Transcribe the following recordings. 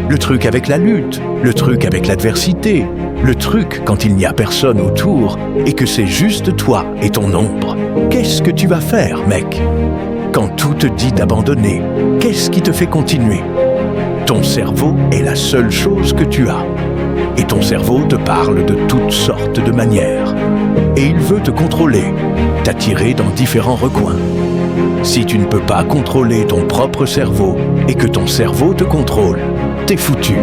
le truc avec la lutte, le truc avec l'adversité, le truc quand il n'y a personne autour et que c'est juste toi et ton ombre. Qu'est-ce que tu vas faire, mec? Quand tout te dit d'abandonner, qu'est-ce qui te fait continuer? Ton cerveau est la seule chose que tu as. Et ton cerveau te parle de toutes sortes de manières. Et il veut te contrôler, t'attirer dans différents recoins. Si tu ne peux pas contrôler ton propre cerveau et que ton cerveau te contrôle, t'es foutu.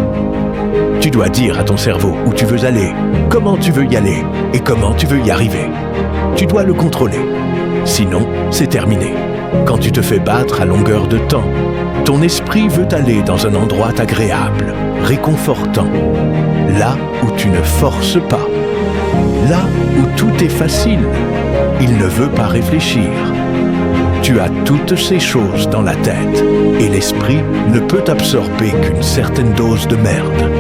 Tu dois dire à ton cerveau où tu veux aller, comment tu veux y aller et comment tu veux y arriver. Tu dois le contrôler. Sinon, c'est terminé. Quand tu te fais battre à longueur de temps, ton esprit veut aller dans un endroit agréable, réconfortant, là où tu ne forces pas, là où tout est facile. Il ne veut pas réfléchir. Tu as toutes ces choses dans la tête et l'esprit ne peut absorber qu'une certaine dose de merde.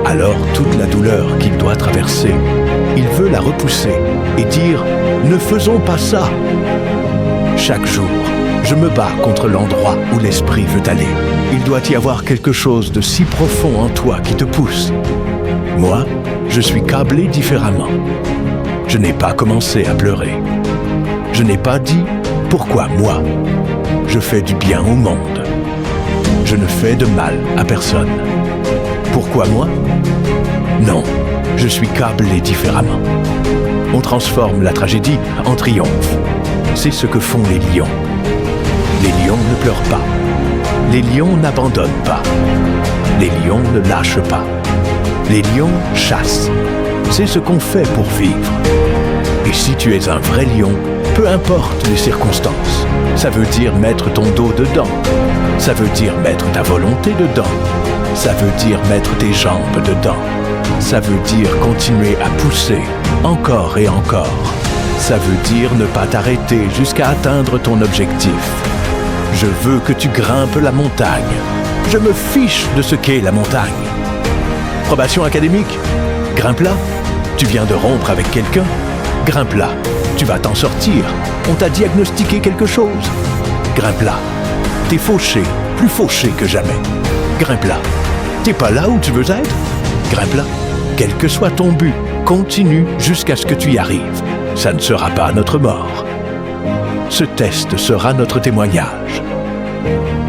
Alors toute la douleur qu'il doit traverser, il veut la repousser et dire « Ne faisons pas ça !» Chaque jour, je me bats contre l'endroit où l'esprit veut aller. Il doit y avoir quelque chose de si profond en toi qui te pousse. Moi, je suis câblé différemment. Je n'ai pas commencé à pleurer. Je n'ai pas dit « Pourquoi moi ?» Je fais du bien au monde. Je ne fais de mal à personne. Pourquoi moi? Non, je suis câblé différemment. On transforme la tragédie en triomphe. C'est ce que font les lions. Les lions ne pleurent pas. Les lions n'abandonnent pas. Les lions ne lâchent pas. Les lions chassent. C'est ce qu'on fait pour vivre. Et si tu es un vrai lion, peu importe les circonstances, ça veut dire mettre ton dos dedans. Ça veut dire mettre ta volonté dedans. Ça veut dire mettre tes jambes dedans. Ça veut dire continuer à pousser, encore et encore. Ça veut dire ne pas t'arrêter jusqu'à atteindre ton objectif. Je veux que tu grimpes la montagne. Je me fiche de ce qu'est la montagne. Probation académique? Grimpe-la. Tu viens de rompre avec quelqu'un? Grimpe-la. Tu vas t'en sortir. On t'a diagnostiqué quelque chose. Grimpe-la. T'es fauché, plus fauché que jamais. Grimpe-la. T'es pas là où tu veux être? Grimpe-la. Quel que soit ton but, continue jusqu'à ce que tu y arrives. Ça ne sera pas notre mort. Ce test sera notre témoignage.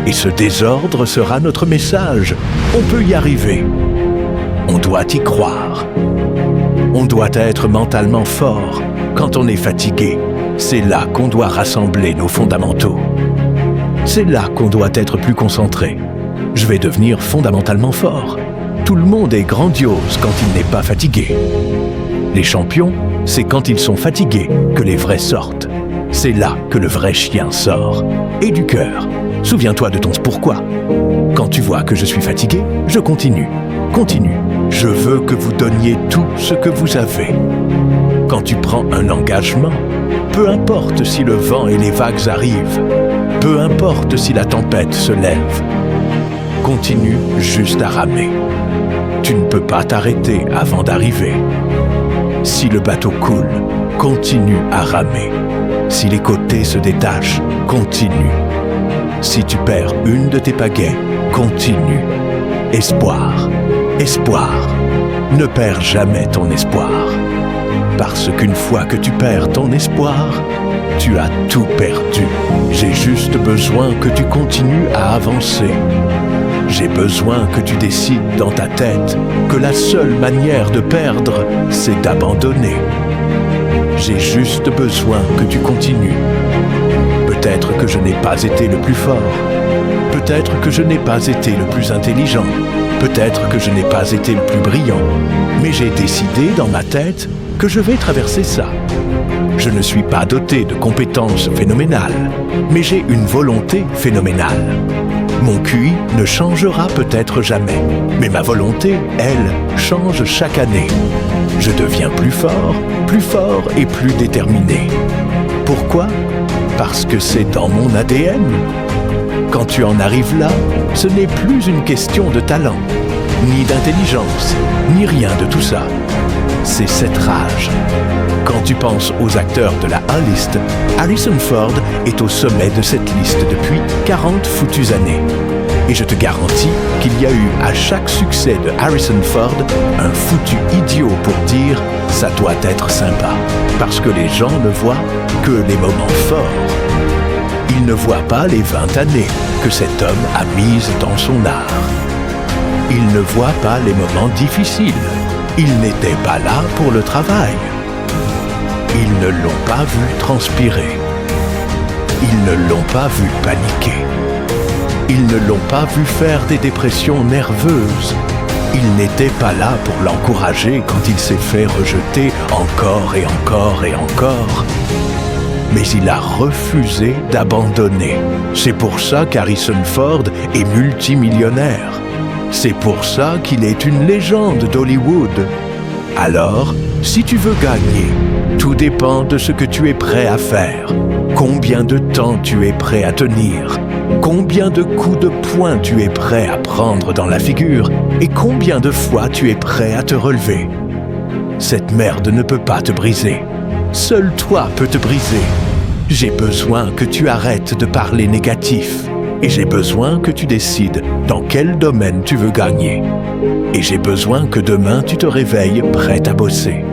Et ce désordre sera notre message. On peut y arriver. On doit y croire. On doit être mentalement fort. Quand on est fatigué, c'est là qu'on doit rassembler nos fondamentaux. C'est là qu'on doit être plus concentré. Je vais devenir fondamentalement fort. Tout le monde est grandiose quand il n'est pas fatigué. Les champions, c'est quand ils sont fatigués que les vrais sortent. C'est là que le vrai chien sort. Et du cœur. Souviens-toi de ton pourquoi. Quand tu vois que je suis fatigué, je continue. Continue. Je veux que vous donniez tout ce que vous avez. Quand tu prends un engagement, peu importe si le vent et les vagues arrivent, peu importe si la tempête se lève, continue juste à ramer. Tu ne peux pas t'arrêter avant d'arriver. Si le bateau coule, continue à ramer. Si les côtés se détachent, continue. Si tu perds une de tes pagaies, continue. Espoir, espoir. Ne perds jamais ton espoir. Parce qu'une fois que tu perds ton espoir, tu as tout perdu. J'ai juste besoin que tu continues à avancer. J'ai besoin que tu décides dans ta tête que la seule manière de perdre, c'est d'abandonner. J'ai juste besoin que tu continues. Peut-être que je n'ai pas été le plus fort. Peut-être que je n'ai pas été le plus intelligent. Peut-être que je n'ai pas été le plus brillant. Mais j'ai décidé dans ma tête que je vais traverser ça. Je ne suis pas doté de compétences phénoménales, mais j'ai une volonté phénoménale. Mon QI ne changera peut-être jamais, mais ma volonté, elle, change chaque année. Je deviens plus fort et plus déterminé. Pourquoi? Parce que c'est dans mon ADN. Quand tu en arrives là, ce n'est plus une question de talent, ni d'intelligence, ni rien de tout ça. C'est cette rage. Quand tu penses aux acteurs de la A-list, Harrison Ford est au sommet de cette liste depuis 40 foutues années. Et je te garantis qu'il y a eu à chaque succès de Harrison Ford un foutu idiot pour dire « ça doit être sympa ». Parce que les gens ne voient que les moments forts. Ils ne voient pas les 20 années que cet homme a mises dans son art. Ils ne voient pas les moments difficiles. Ils n'étaient pas là pour le travail. Ils ne l'ont pas vu transpirer. Ils ne l'ont pas vu paniquer. Ils ne l'ont pas vu faire des dépressions nerveuses. Ils n'étaient pas là pour l'encourager quand il s'est fait rejeter encore et encore et encore. Mais il a refusé d'abandonner. C'est pour ça qu'Harrison Ford est multimillionnaire. C'est pour ça qu'il est une légende d'Hollywood. Alors, si tu veux gagner, tout dépend de ce que tu es prêt à faire. Combien de temps tu es prêt à tenir? Combien de coups de poing tu es prêt à prendre dans la figure? Et combien de fois tu es prêt à te relever? Cette merde ne peut pas te briser. Seul toi peux te briser. J'ai besoin que tu arrêtes de parler négatif. Et j'ai besoin que tu décides dans quel domaine tu veux gagner. Et j'ai besoin que demain tu te réveilles prêt à bosser.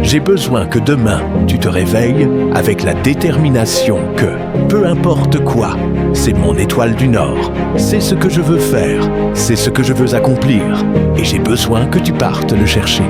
J'ai besoin que demain tu te réveilles avec la détermination que, peu importe quoi, c'est mon étoile du Nord, c'est ce que je veux faire, c'est ce que je veux accomplir. Et j'ai besoin que tu partes le chercher.